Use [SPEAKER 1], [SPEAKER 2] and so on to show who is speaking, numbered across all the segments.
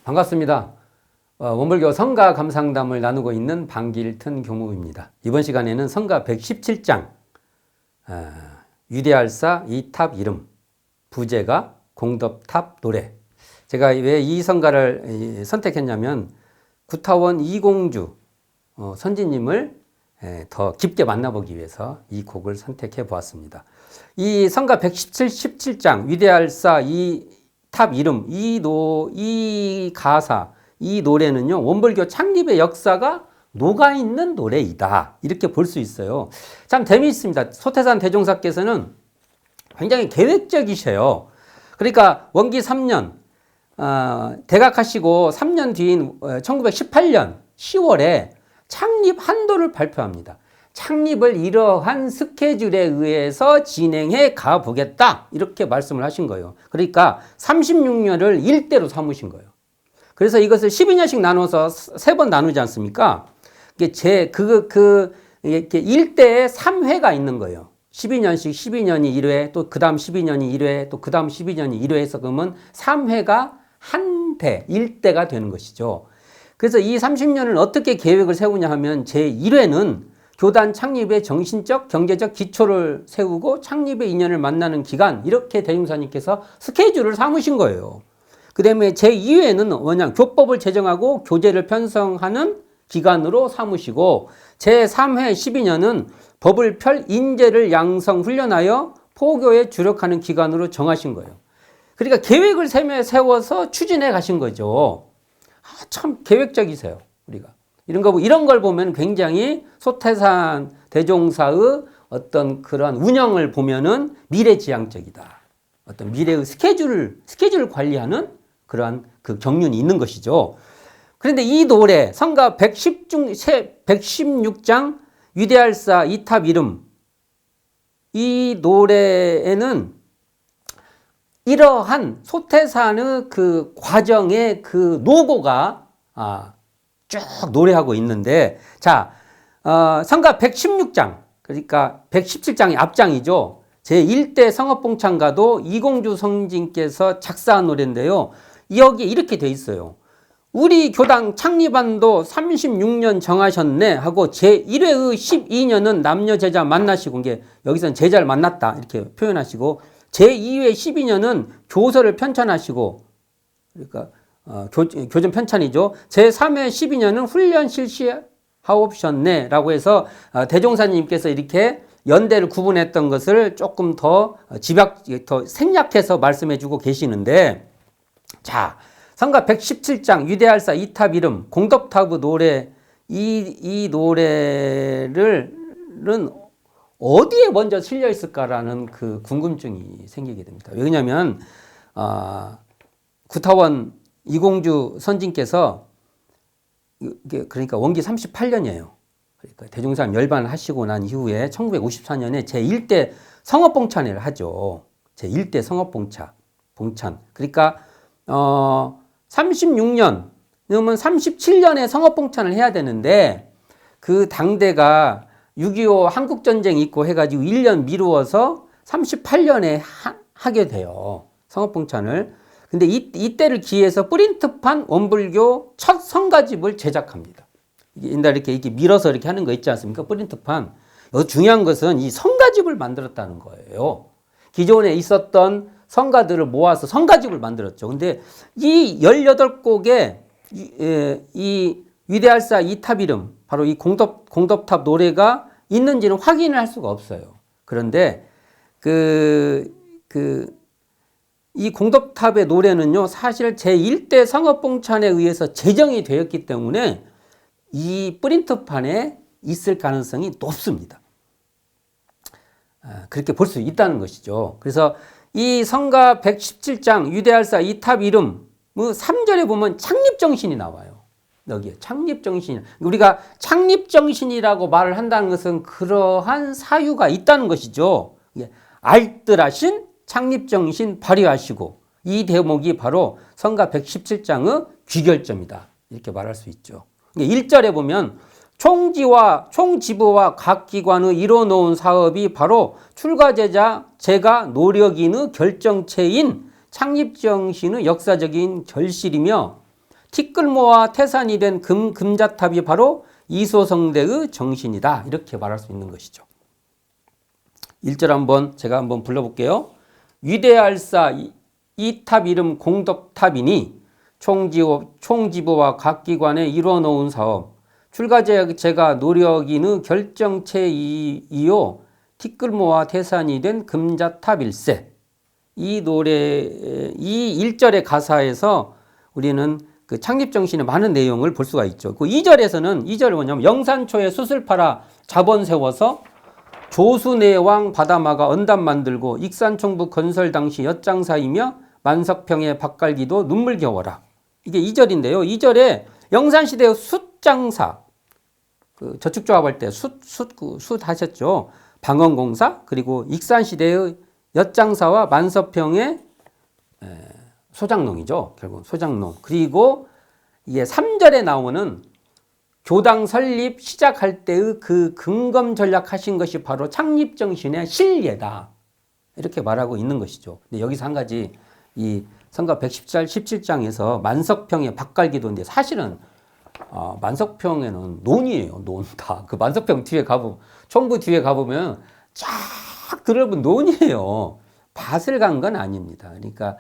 [SPEAKER 1] 반갑습니다. 원불교 성가 감상담을 나누고 있는 방길튼 교무입니다. 이번 시간에는 성가 117장 위대할사 이탑 이름, 부제가 공덕탑 노래. 제가 왜 이 성가를 선택했냐면 구타원 이공주 선지님을 더 깊게 만나보기 위해서 이 곡을 선택해 보았습니다. 이 성가 117장 위대할사 이탑 이름, 이 가사, 이 노래는요, 원불교 창립의 역사가 녹아있는 노래이다. 이렇게 볼 수 있어요. 참 재미있습니다. 소태산 대종사께서는 굉장히 계획적이셔요. 그러니까 원기 3년, 대각하시고 3년 뒤인 1918년 10월에 창립 한도를 발표합니다. 창립을 이러한 스케줄에 의해서 진행해 가보겠다. 이렇게 말씀을 하신 거예요. 그러니까 36년을 일대로 삼으신 거예요. 그래서 이것을 12년씩 나눠서 3번 나누지 않습니까? 이게 이렇게 일대에 3회가 있는 거예요. 12년씩 12년이 1회, 또 그 다음 12년이 1회, 또 그 다음 12년이 1회에서 그러면 3회가 한 대, 1대가 되는 것이죠. 그래서 이 30년을 어떻게 계획을 세우냐 하면 제1회는 교단 창립의 정신적, 경제적 기초를 세우고 창립의 인연을 만나는 기간, 이렇게 대종사님께서 스케줄을 삼으신 거예요. 그 다음에 제2회는 뭐냐, 교법을 제정하고 교제를 편성하는 기간으로 삼으시고, 제3회 12년은 법을 펼 인재를 양성 훈련하여 포교에 주력하는 기간으로 정하신 거예요. 그러니까 계획을 세워서 추진해 가신 거죠. 참 계획적이세요, 우리가. 이런 걸 보면 굉장히 소태산 대종사의 어떤 그런 운영을 보면은 미래지향적이다. 어떤 미래의 스케줄을 관리하는 그러한 그 경륜이 있는 것이죠. 그런데 이 노래, 성가 116장 위대할사 이탑 이름, 이 노래에는 이러한 소태산의 그 과정의 그 노고가 쭉 노래하고 있는데, 자, 성가 116장, 그러니까 117장이 앞장이죠. 제1대 성업봉창가도 이공주 성진께서 작사한 노래인데요. 여기에 이렇게 돼 있어요. 우리 교당 창립한도 36년 정하셨네 하고 제1회의 12년은 남녀 제자 만나시고, 이게 여기서는 제자를 만났다 이렇게 표현하시고, 제2회 12년은 교서를 편찬하시고, 그러니까 교전 편찬이죠. 제3회 12년은 훈련 실시하옵셨네 라고 해서 대종사님께서 이렇게 연대를 구분했던 것을 조금 더 더 생략해서 말씀해 주고 계시는데, 자, 성가 117장 위대할사 이탑 이름 공덕탑의 노래, 이 노래는 어디에 먼저 실려 있을까라는 그 궁금증이 생기게 됩니다. 왜냐하면 구타원 이공주 선진께서, 그러니까 원기 38년이에요. 그러니까 대종사님 열반을 하시고 난 이후에 1954년에 제1대 성업봉찬회를 하죠. 제1대 성업봉찬. 그러니까 36년, 그러면 37년에 성업봉찬을 해야 되는데, 그 당대가 6.25 한국전쟁이 있고 해가지고 1년 미루어서 38년에 하게 돼요. 성업봉찬을. 근데 이때를 기해서 프린트판 원불교 첫 성가집을 제작합니다. 이렇게 밀어서 이렇게 하는 거 있지 않습니까? 프린트판. 여기 중요한 것은 이 성가집을 만들었다는 거예요. 기존에 있었던 성가들을 모아서 성가집을 만들었죠. 근데 이 18곡의 이 위대할사 이탑 이름, 바로 이 공덕탑 노래가 있는지는 확인을 할 수가 없어요. 그런데 이 공덕탑의 노래는요, 사실 제1대 성업봉찬에 의해서 제정이 되었기 때문에 이 프린트판에 있을 가능성이 높습니다. 그렇게 볼 수 있다는 것이죠. 그래서 이 성가 117장 위대할사 이탑 이름 3절에 보면 창립정신이 나와요. 여기에 창립정신. 우리가 창립정신이라고 말을 한다는 것은 그러한 사유가 있다는 것이죠. 알뜰하신 창립정신 발휘하시고, 이 대목이 바로 성가 117장의 귀결점이다. 이렇게 말할 수 있죠. 1절에 보면 총지부와 각 기관의 이뤄놓은 사업이 바로 출가제가 노력인의 결정체인 창립정신의 역사적인 결실이며, 티끌모아 태산이 된 금자탑이 바로 이소성대의 정신이다. 이렇게 말할 수 있는 것이죠. 1절 제가 한번 불러볼게요. 위대할사 이 탑 이름 공덕탑이니 총지부와 각 기관에 이뤄놓은 사업 출가제가 노력이는 결정체이요 티끌모아 태산이 된 금자탑일세. 이 노래 이 1절의 가사에서 우리는 그 창립정신의 많은 내용을 볼 수가 있죠. 그 2절에서는 2절이 뭐냐면 영산초에 숯을 팔아 자본 세워서 조수내왕 바다마가 언담 만들고 익산총부 건설 당시 엿장사이며 만석평의 밭갈기도 눈물 겨워라. 이게 2절인데요. 2절에 영산시대의 숯장사, 그 저축조합할 때 숯 하셨죠. 방언공사, 그리고 익산시대의 엿장사와 만석평의 소장농이죠. 결국 소장농. 그리고 이게 3절에 나오는 교당 설립 시작할 때의 그 근검 전략하신 것이 바로 창립정신의 실예다. 이렇게 말하고 있는 것이죠. 근데 여기서 한 가지 이 성가 117장에서 만석평의 밭갈기도인데 사실은 만석평에는 논이에요. 논 다. 그 만석평 뒤에 가보면 총부 뒤에 가보면 쫙 들어보면 논이에요. 밭을 간 건 아닙니다. 그러니까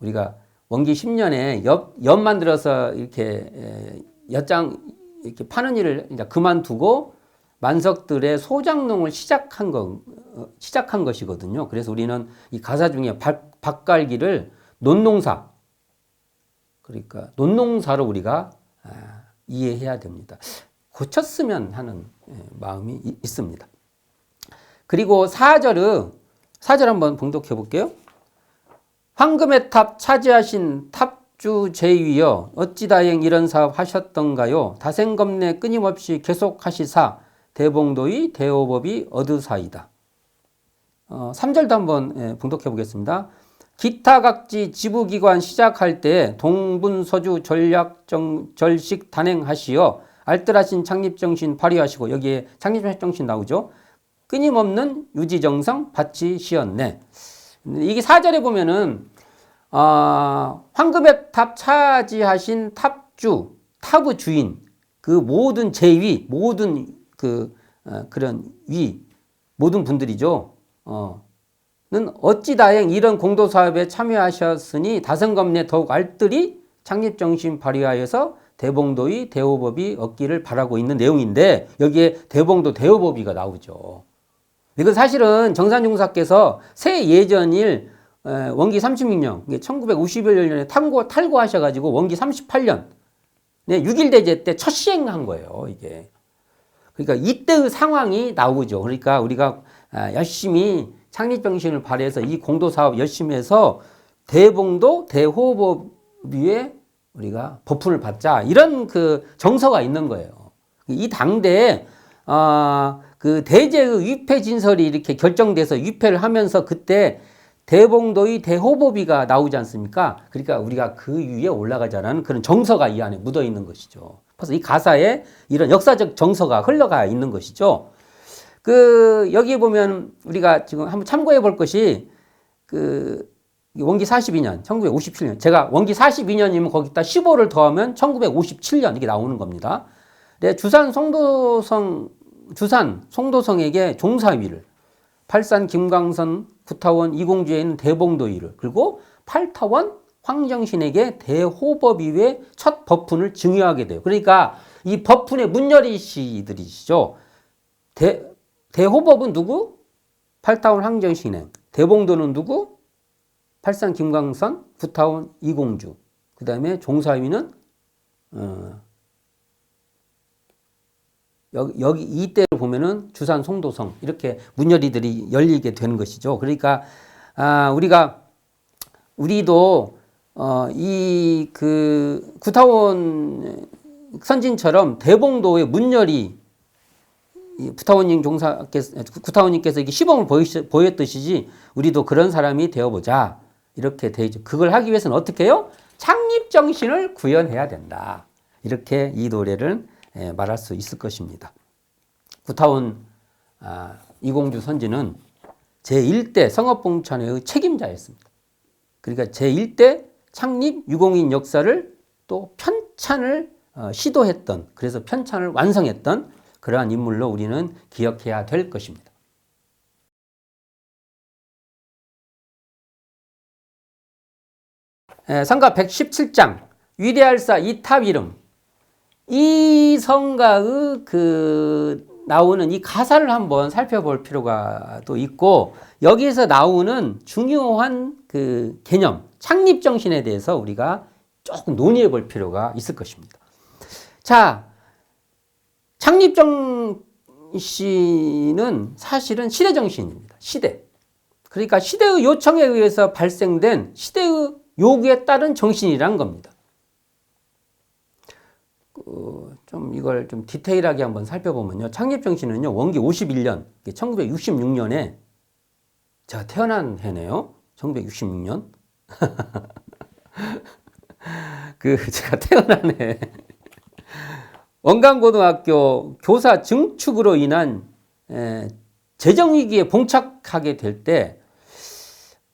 [SPEAKER 1] 우리가 원기 10년에 엿 만들어서 이렇게 엿장 이렇게 파는 일을 이제 그만두고 만석들의 소장농을 시작한 것이거든요. 그래서 우리는 이 가사 중에 밭갈기를 논농사, 그러니까 논농사로 우리가 이해해야 됩니다. 고쳤으면 하는 마음이 있습니다. 그리고 4절 한번 봉독해 볼게요. 황금의 탑 차지하신 탑주 제위여 어찌 다행 이런 사업 하셨던가요? 다생겁내 끊임없이 계속하시사 대봉도의 대오법이 얻으사이다. 3절도 한번 봉독해 보겠습니다. 기타 각지 지부기관 시작할 때 동분서주 절식 단행하시어 알뜰하신 창립정신 발휘하시고 여기에 창립정신 나오죠. 끊임없는 유지정성 바치시었네. 이게 4절에 보면은 황금의 탑 차지하신 탑주, 탑의 주인, 그 모든 제위, 모든 그런 모든 분들이죠. 는 어찌 다행 이런 공도사업에 참여하셨으니 다성겁내 더욱 알뜰히 창립정신 발휘하여서 대봉도의 대오법이 얻기를 바라고 있는 내용인데 여기에 대봉도 대오법이가 나오죠. 이건 사실은 정산중사께서 새 예전일 원기 36년, 1951년에 탈고하셔가지고 원기 38년 6.1대제 때 첫 시행한 거예요. 이게. 그러니까 이때의 상황이 나오죠. 그러니까 우리가 열심히 창립정신을 발휘해서 이 공도사업 열심히 해서 대봉도 대호법 위에 우리가 버품을 받자 이런 그 정서가 있는 거예요. 이 당대에 그 대제의 위패 진설이 이렇게 결정돼서 위패를 하면서 그때 대봉도의 대호법이가 나오지 않습니까? 그러니까 우리가 그 위에 올라가자라는 그런 정서가 이 안에 묻어 있는 것이죠. 그래서 이 가사에 이런 역사적 정서가 흘러가 있는 것이죠. 여기 보면 우리가 지금 한번 참고해 볼 것이 원기 42년, 1957년. 제가 원기 42년이면 거기다 15를 더하면 1957년 이게 나오는 겁니다. 네, 주산 송도성에게 종사위를, 팔산 김광선 구타원 이공주에 있는 대봉도위를, 그리고 팔타원 황정신에게 대호법위의 첫 법훈을 증여하게 돼요. 그러니까 이 법훈의 문열이시들이시죠. 대호법은 누구? 팔타원 황정신행. 대봉도는 누구? 팔산 김광선, 구타원 이공주. 그 다음에 종사위는 여기 이때를 보면은 주산 송도성 이렇게 문열이들이 열리게 되는 것이죠. 그러니까 우리도 이 구타원 선진처럼 대봉도의 문열이 구타원님께서 이게 시범을 보였듯이 우리도 그런 사람이 되어보자 이렇게 되죠. 그걸 하기 위해서는 어떻게 해요? 창립정신을 구현해야 된다. 이렇게 이 노래를 말할 수 있을 것입니다. 구타원 이공주 선지는 제1대 성업봉천회의 책임자였습니다. 그러니까 제1대 창립 유공인 역사를 또 편찬을 시도했던, 그래서 편찬을 완성했던 그러한 인물로 우리는 기억해야 될 것입니다. 성가 117장 위대할사 이탑 이름, 이 성가의 나오는 이 가사를 한번 살펴볼 필요가 또 있고, 여기에서 나오는 중요한 그 개념, 창립 정신에 대해서 우리가 조금 논의해 볼 필요가 있을 것입니다. 자, 창립 정신은 사실은 시대 정신입니다. 시대. 그러니까 시대의 요청에 의해서 발생된 시대의 요구에 따른 정신이란 겁니다. 좀 이걸 좀 디테일하게 한번 살펴보면요. 창립 정신은요, 원기 51년, 1966년에 제가 태어난 해네요. 1966년. 제가 태어난 해. 원광고등학교 교사 증축으로 인한 재정위기에 봉착하게 될 때,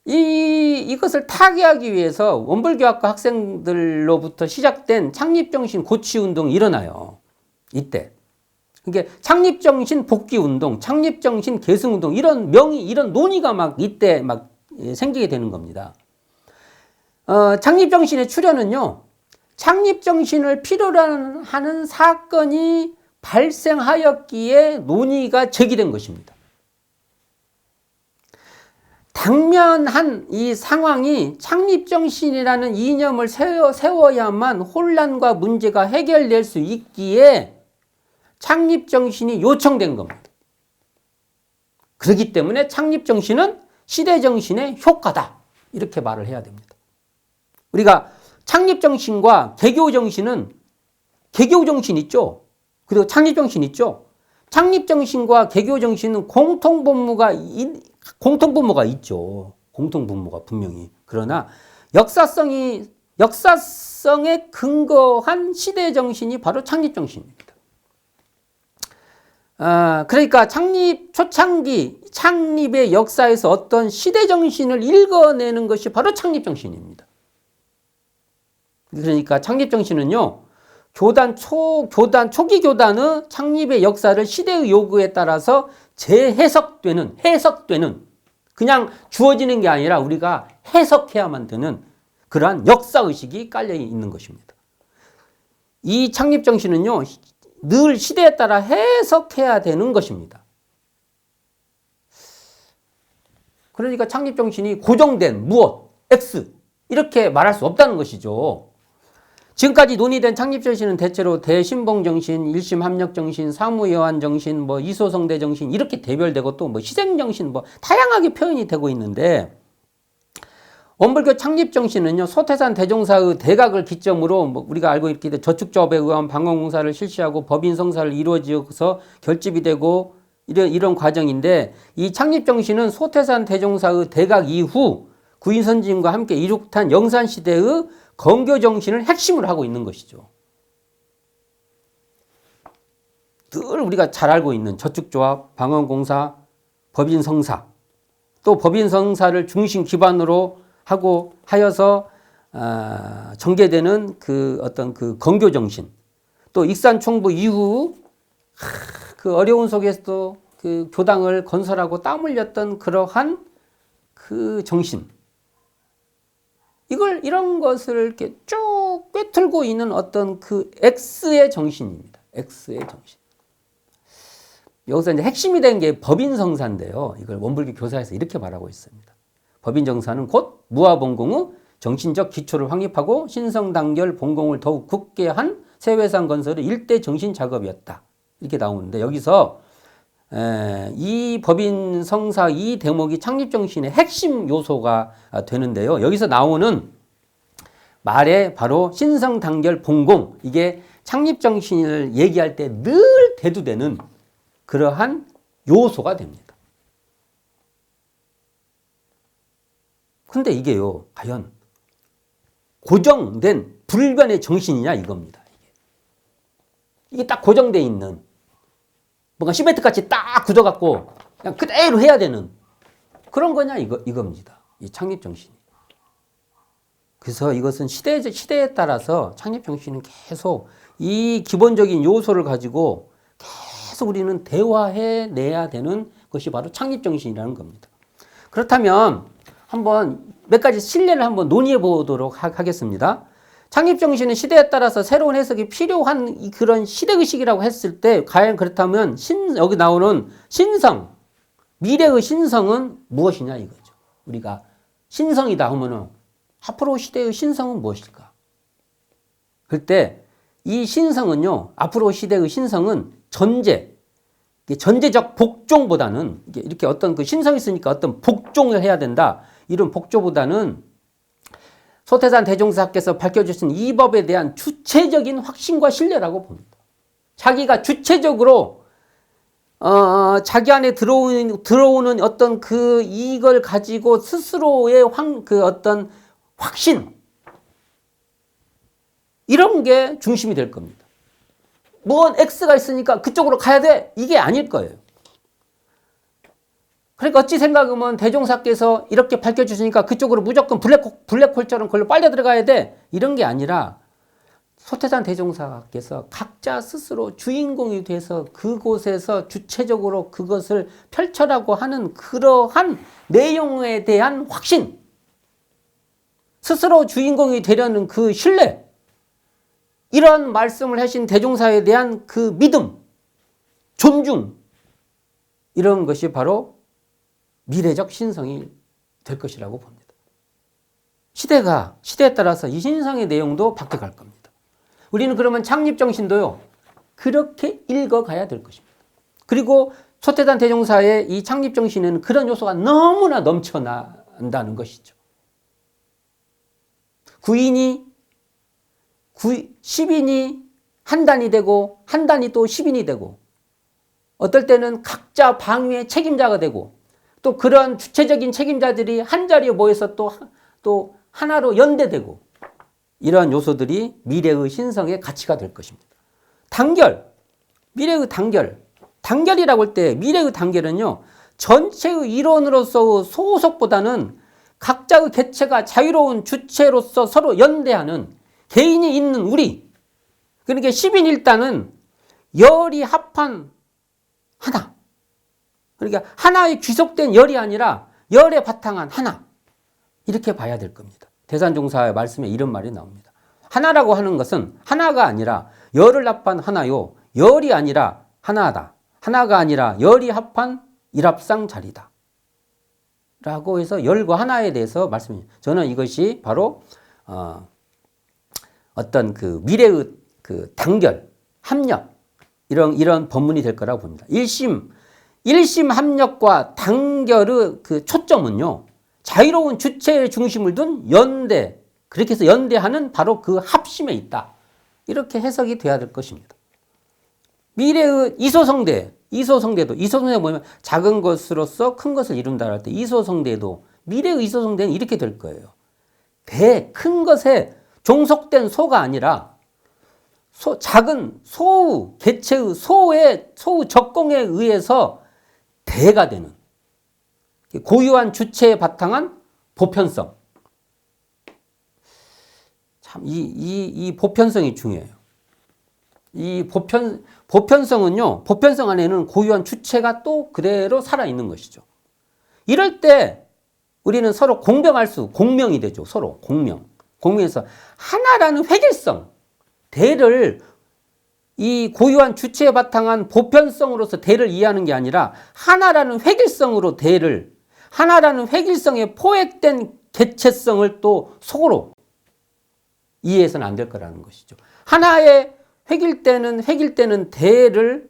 [SPEAKER 1] 이것을 타개하기 위해서 원불교학과 학생들로부터 시작된 창립정신 고취운동이 일어나요. 이때. 그러니까 창립정신 복귀운동, 창립정신 계승운동, 이런 이런 논의가 막 이때 막 생기게 되는 겁니다. 창립정신의 출현은요, 창립정신을 필요로 하는 사건이 발생하였기에 논의가 제기된 것입니다. 당면한 이 상황이 창립정신이라는 이념을 세워야만 혼란과 문제가 해결될 수 있기에 창립정신이 요청된 겁니다. 그렇기 때문에 창립정신은 시대정신의 효과다, 이렇게 말을 해야 됩니다. 우리가 창립정신과 개교정신은, 개교정신 있죠? 그리고 창립정신 있죠? 창립정신과 개교정신은 공통분모가 있죠. 공통분모가 분명히. 그러나 역사성에 근거한 시대정신이 바로 창립정신입니다. 그러니까 초창기 창립의 역사에서 어떤 시대정신을 읽어내는 것이 바로 창립정신입니다. 그러니까 창립정신은요, 초기 교단의 창립의 역사를 시대의 요구에 따라서 재해석되는, 그냥 주어지는 게 아니라 우리가 해석해야만 되는 그러한 역사의식이 깔려 있는 것입니다. 이 창립정신은요, 늘 시대에 따라 해석해야 되는 것입니다. 그러니까 창립정신이 고정된 무엇, X, 이렇게 말할 수 없다는 것이죠. 지금까지 논의된 창립정신은 대체로 대신봉정신, 일심합력정신, 사무여한정신, 이소성대정신 이렇게 대별되고 또 희생정신 다양하게 표현이 되고 있는데, 원불교 창립정신은요, 소태산 대종사의 대각을 기점으로 우리가 알고 있기에 저축조합에 의한 방언공사를 실시하고 법인성사를 이루어지어서 결집이 되고 이런 과정인데, 이 창립정신은 소태산 대종사의 대각 이후 구인선진과 함께 이룩한 영산시대의 건교정신을 핵심으로 하고 있는 것이죠. 늘 우리가 잘 알고 있는 저축조합, 방언공사, 법인성사, 또 법인성사를 중심 기반으로 하고 하여서 전개되는 어떤 건교정신, 또 익산총부 이후 그 어려운 속에서도 그 교당을 건설하고 땀 흘렸던 그러한 그 정신, 이런 것을 이렇게 쭉 꿰뚫고 있는 어떤 X의 정신입니다. X의 정신. 여기서 이제 핵심이 된 게 법인성사인데요. 이걸 원불교 교사에서 이렇게 말하고 있습니다. 법인정사는 곧 무아봉공의 정신적 기초를 확립하고 신성단결 봉공을 더욱 굳게 한 세회상 건설의 일대 정신 작업이었다. 이렇게 나오는데, 여기서 이 법인성사 이 대목이 창립정신의 핵심 요소가 되는데요. 여기서 나오는 말에 바로 신성단결 봉공, 이게 창립정신을 얘기할 때 늘 대두되는 그러한 요소가 됩니다. 근데 이게요, 과연 고정된 불변의 정신이냐 이겁니다. 이게 딱 고정되어 있는, 뭔가 시멘트같이 딱 굳어갖고 그냥 그대로 해야 되는 그런 거냐 이겁니다. 이 창립정신이. 그래서 이것은 시대에 따라서 창립정신은 계속 이 기본적인 요소를 가지고 계속 우리는 대화해 내야 되는 것이 바로 창립정신이라는 겁니다. 그렇다면 한번 몇 가지 신뢰를 한번 논의해 보도록 하겠습니다. 창립정신은 시대에 따라서 새로운 해석이 필요한 그런 시대의식이라고 했을 때 과연 그렇다면 여기 나오는 신성, 미래의 신성은 무엇이냐 이거죠. 우리가 신성이다 하면은 앞으로 시대의 신성은 무엇일까? 그때 이 신성은요, 앞으로 시대의 신성은 전제적 복종보다는 이렇게 어떤 그 신성이 있으니까 어떤 복종을 해야 된다. 이런 복종보다는 소태산 대종사께서 밝혀주신 이 법에 대한 주체적인 확신과 신뢰라고 봅니다. 자기가 주체적으로 자기 안에 들어오는 어떤 그 이걸 가지고 스스로의 그 어떤 확신 이런 게 중심이 될 겁니다. 뭔 X가 있으니까 그쪽으로 가야 돼 이게 아닐 거예요. 그러니까 어찌 생각하면 대종사께서 이렇게 밝혀주시니까 그쪽으로 무조건 블랙홀처럼 그걸로 빨려 들어가야 돼 이런 게 아니라 소태산 대종사께서 각자 스스로 주인공이 돼서 그곳에서 주체적으로 그것을 펼쳐라고 하는 그러한 내용에 대한 확신, 스스로 주인공이 되려는 그 신뢰, 이런 말씀을 하신 대종사에 대한 그 믿음, 존중, 이런 것이 바로 미래적 신성이 될 것이라고 봅니다. 시대에 따라서 이 신성의 내용도 바뀌어갈 겁니다. 우리는 그러면 창립정신도요, 그렇게 읽어가야 될 것입니다. 그리고 소태산 대종사의 이 창립정신에는 그런 요소가 너무나 넘쳐난다는 것이죠. 10인이 한 단이 되고, 한 단이 또 10인이 되고, 어떨 때는 각자 방위의 책임자가 되고, 또 그런 주체적인 책임자들이 한 자리에 모여서 또 하나로 연대되고, 이러한 요소들이 미래의 신성의 가치가 될 것입니다. 미래의 단결이라고 할 때 미래의 단결은요, 전체의 이론으로서의 소속보다는 각자의 개체가 자유로운 주체로서 서로 연대하는 개인이 있는 우리, 그러니까 10인 1단은 열이 합한 하나, 그러니까 하나의 귀속된 열이 아니라 열에 바탕한 하나, 이렇게 봐야 될 겁니다. 대산종사의 말씀에 이런 말이 나옵니다. 하나라고 하는 것은 하나가 아니라 열을 합한 하나요, 열이 아니라 하나다, 하나가 아니라 열이 합한 일합상 자리다 라고 해서 열과 하나에 대해서 말씀합니다. 저는 이것이 바로 어떤 그 미래의 그 단결, 합력, 이런 법문이 될 거라고 봅니다. 일심 합력과 단결의 그 초점은요, 자유로운 주체의 중심을 둔 연대, 그렇게 해서 연대하는 바로 그 합심에 있다. 이렇게 해석이 돼야 될 것입니다. 미래의 이소성대도 뭐냐면 작은 것으로서 큰 것을 이룬다 할 때 이소성대도, 미래의 이소성대는 이렇게 될 거예요. 큰 것에 종속된 소가 아니라 작은 소의 개체의 소의 적공에 의해서 대가 되는 고유한 주체에 바탕한 보편성. 참 이 보편성이 중요해요. 이 보편성은요, 보편성 안에는 고유한 주체가 또 그대로 살아있는 것이죠. 이럴 때 우리는 서로 공명이 되죠. 서로 공명에서 하나라는 획일성, 대를 이 고유한 주체에 바탕한 보편성으로서 대를 이해하는 게 아니라 하나라는 획일성으로 하나라는 획일성에 포획된 개체성을 또 속으로 이해해서는 안 될 거라는 것이죠. 하나의 획일되는 대를,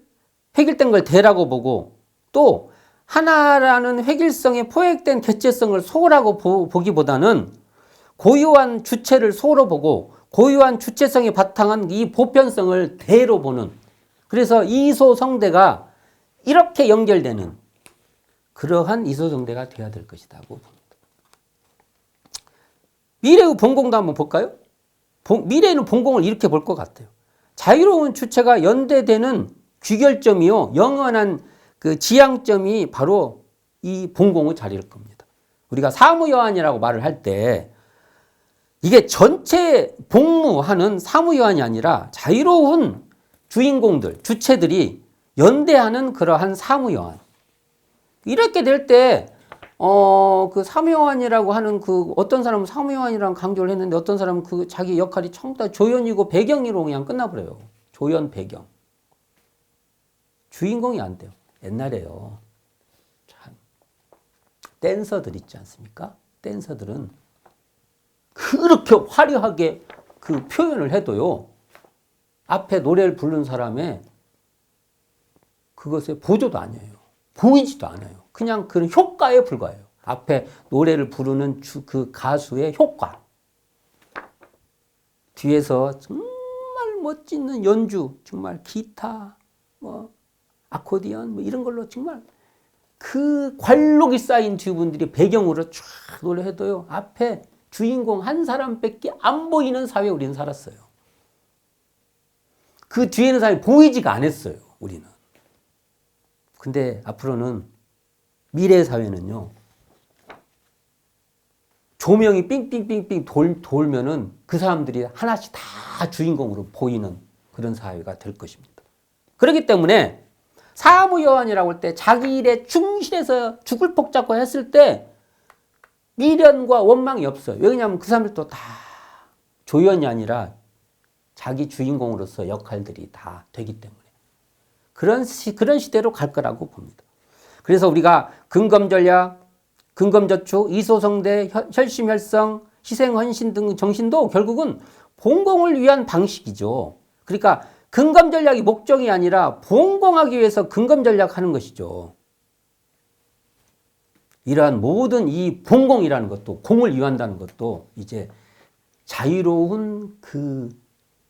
[SPEAKER 1] 획일된 걸 대라고 보고, 또 하나라는 획일성에 포획된 개체성을 소라고 보기보다는 고유한 주체를 소로 보고 고유한 주체성에 바탕한 이 보편성을 대로 보는, 그래서 이소성대가 이렇게 연결되는 그러한 이소성대가 되어야 될 것이라고 봅니다. 미래의 본공도 한번 볼까요? 미래에는 본공을 이렇게 볼 것 같아요. 자유로운 주체가 연대되는 귀결점이요, 영원한 그 지향점이 바로 이 본공의 자리일 겁니다. 우리가 사무여한이라고 말을 할 때 이게 전체 복무하는 사무요한이 아니라 자유로운 주인공들, 주체들이 연대하는 그러한 사무요한. 이렇게 될 때, 그 사무요한이라고 하는 그 어떤 사람은 사무요한이라고 강조를 했는데 어떤 사람은 그 자기 역할이 전부 다 조연이고 배경으로 그냥 끝나버려요. 조연, 배경. 주인공이 안 돼요. 옛날에요. 참. 댄서들 있지 않습니까? 댄서들은 그렇게 화려하게 그 표현을 해도요. 앞에 노래를 부르는 사람의 그것에 보조도 아니에요. 보이지도 않아요. 그냥 그런 효과에 불과해요. 앞에 노래를 부르는 그 가수의 효과. 뒤에서 정말 멋진 연주, 정말 기타, 뭐 아코디언 뭐 이런 걸로 정말 그 관록이 쌓인 듀분들이 배경으로 쫙 노래해도요. 앞에 주인공 한 사람밖에 안 보이는 사회에 우리는 살았어요. 그 뒤에는 사람이 보이지가 않았어요. 우리는. 근데 앞으로는 미래 사회는요. 조명이 삥삥삥삥 돌면은 그 사람들이 하나씩 다 주인공으로 보이는 그런 사회가 될 것입니다. 그렇기 때문에 사무요한이라고 할 때 자기 일에 충실해서 죽을 복 잡고 했을 때 미련과 원망이 없어요. 왜냐하면 그 사람들도 다 조연이 아니라 자기 주인공으로서 역할들이 다 되기 때문에 그런 시대로 갈 거라고 봅니다. 그래서 우리가 근검전략, 근검저축, 이소성대, 혈심혈성, 희생헌신 등 정신도 결국은 봉공을 위한 방식이죠. 그러니까 근검전략이 목적이 아니라 봉공하기 위해서 근검전략하는 것이죠. 이러한 모든 이 봉공이라는 것도 공을 이완한다는 것도 이제 자유로운 그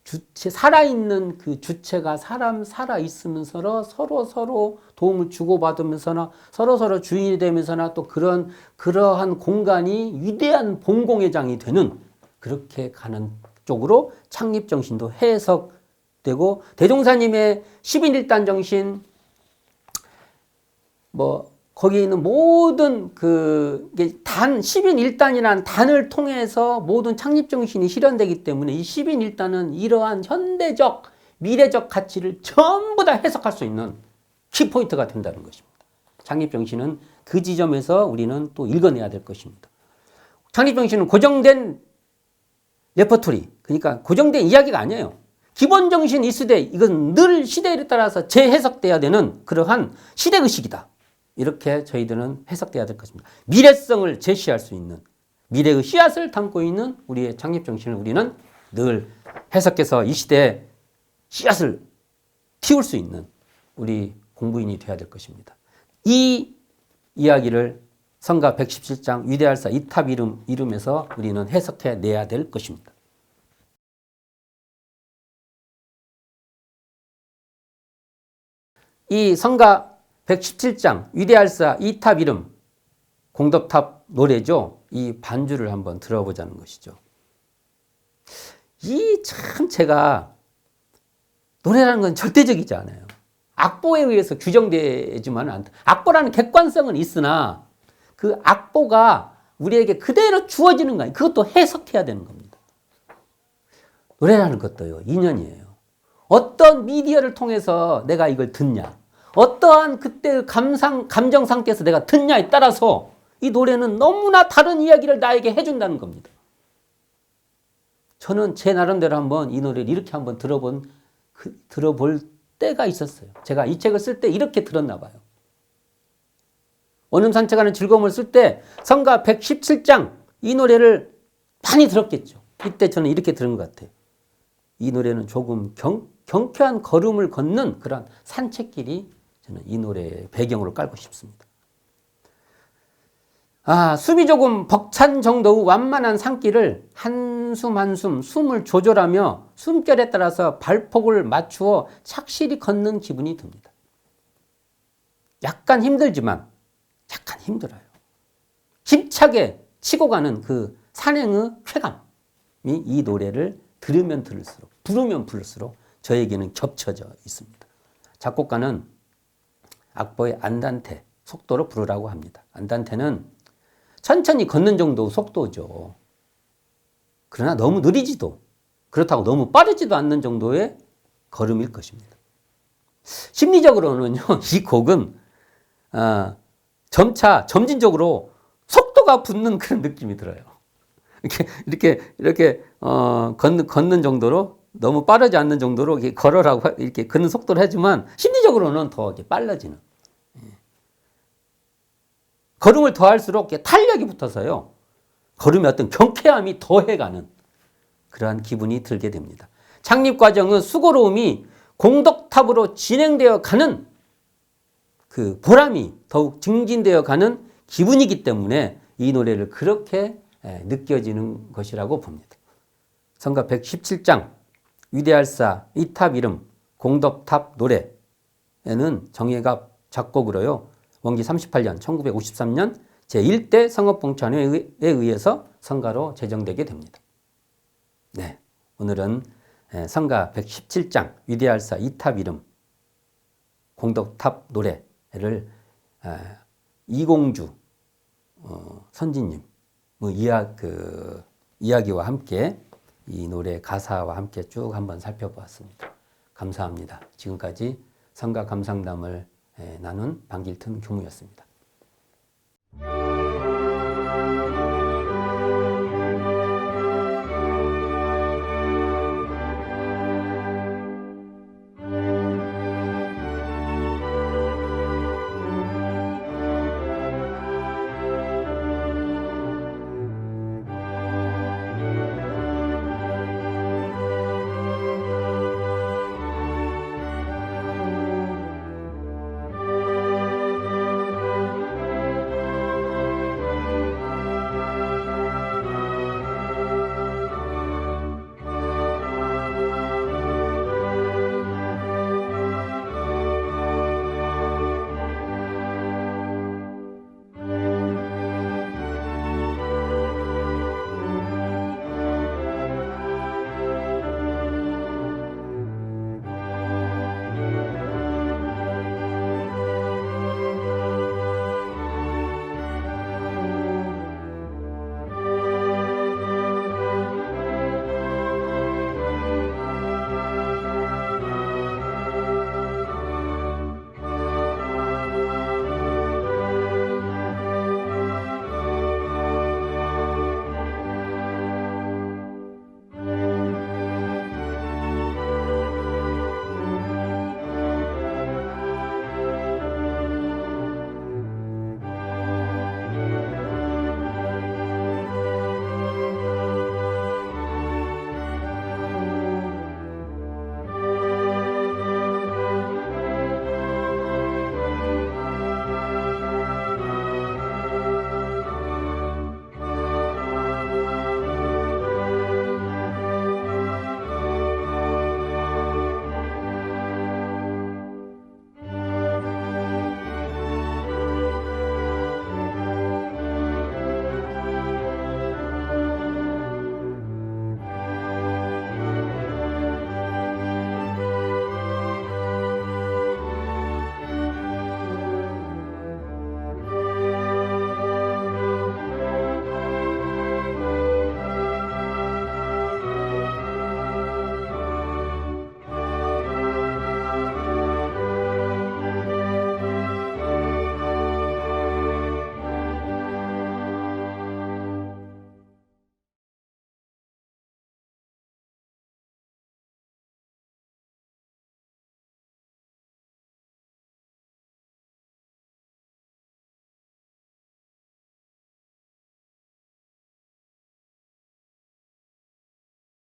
[SPEAKER 1] 주체, 살아있는 그 주체가 살아있으면서 서로 도움을 주고받으면서나 서로 주인이 되면서나 또 그러한 공간이 위대한 봉공의 장이 되는 그렇게 가는 쪽으로 창립정신도 해석되고 대종사님의 10인1단 정신 뭐 거기에 있는 모든 단 10인 1단이라는 단을 통해서 모든 창립정신이 실현되기 때문에 이 10인 1단은 이러한 현대적, 미래적 가치를 전부 다 해석할 수 있는 키포인트가 된다는 것입니다. 창립정신은 그 지점에서 우리는 또 읽어내야 될 것입니다. 창립정신은 고정된 레퍼토리, 그러니까 고정된 이야기가 아니에요. 기본정신 이 시대, 이건 늘 시대에 따라서 재해석돼야 되는 그러한 시대의식이다. 이렇게 저희들은 해석돼야 될 것입니다. 미래성을 제시할 수 있는 미래의 씨앗을 담고 있는 우리의 창립정신을 우리는 늘 해석해서 이 시대에 씨앗을 틔울 수 있는 우리 공부인이 되어야 될 것입니다. 이 이야기를 성가 117장 위대할사 이탑 이름에서 우리는 해석해 내야 될 것입니다. 이 성가 117장 위대할사 이탑 이름 공덕탑 노래죠. 이 반주를 한번 들어보자는 것이죠. 이 참 제가 노래라는 건 절대적이지 않아요. 악보에 의해서 규정되지만 않다. 악보라는 객관성은 있으나 그 악보가 우리에게 그대로 주어지는 거 아니에요. 그것도 해석해야 되는 겁니다. 노래라는 것도요. 인연이에요. 어떤 미디어를 통해서 내가 이걸 듣냐. 어떠한 그때의 감정 상태에서 내가 듣냐에 따라서 이 노래는 너무나 다른 이야기를 나에게 해준다는 겁니다. 저는 제 나름대로 한번 이 노래를 이렇게 한번 들어볼 때가 있었어요. 제가 이 책을 쓸 때 이렇게 들었나 봐요. 원음 산책하는 즐거움을 쓸 때 성가 117장 이 노래를 많이 들었겠죠. 이때 저는 이렇게 들은 것 같아요. 이 노래는 조금 경쾌한 걸음을 걷는 그런 산책길이 저는 이 노래의 배경으로 깔고 싶습니다. 숨이 조금 벅찬 정도의 완만한 산길을 한숨 한숨 숨을 조절하며 숨결에 따라서 발폭을 맞추어 착실히 걷는 기분이 듭니다. 약간 힘들지만 약간 힘들어요. 힘차게 치고 가는 그 산행의 쾌감이 이 노래를 들으면 들을수록 부르면 부를수록 저에게는 겹쳐져 있습니다. 작곡가는 악보의 안단테 속도로 부르라고 합니다. 안단테는 천천히 걷는 정도 속도죠. 그러나 너무 느리지도 그렇다고 너무 빠르지도 않는 정도의 걸음일 것입니다. 심리적으로는요, 이 곡은 점차 점진적으로 속도가 붙는 그런 느낌이 들어요. 이렇게 걷는 정도로 너무 빠르지 않는 정도로 이렇게 걸어라고 이렇게 걷는 속도를 하지만 심리적으로는 더 이제 빨라지는. 걸음을 더 할수록 탄력이 붙어서요. 걸음의 어떤 경쾌함이 더해가는 그러한 기분이 들게 됩니다. 창립 과정은 수고로움이 공덕탑으로 진행되어 가는 그 보람이 더욱 증진되어 가는 기분이기 때문에 이 노래를 그렇게 느껴지는 것이라고 봅니다. 성가 117장 위대할사 이 탑 이름 공덕탑 노래에는 정예갑 작곡으로요. 원기 38년 1953년 제1대 성업봉천회에 의해서 성가로 제정되게 됩니다. 네, 오늘은 성가 117장 위대할사 이 탑 이름 공덕탑 노래를 이공주 선지님 이야기와 함께 이 노래 가사와 함께 쭉 한번 살펴보았습니다. 감사합니다. 지금까지 성가 감상담을 나눈 방길튼 교무였습니다.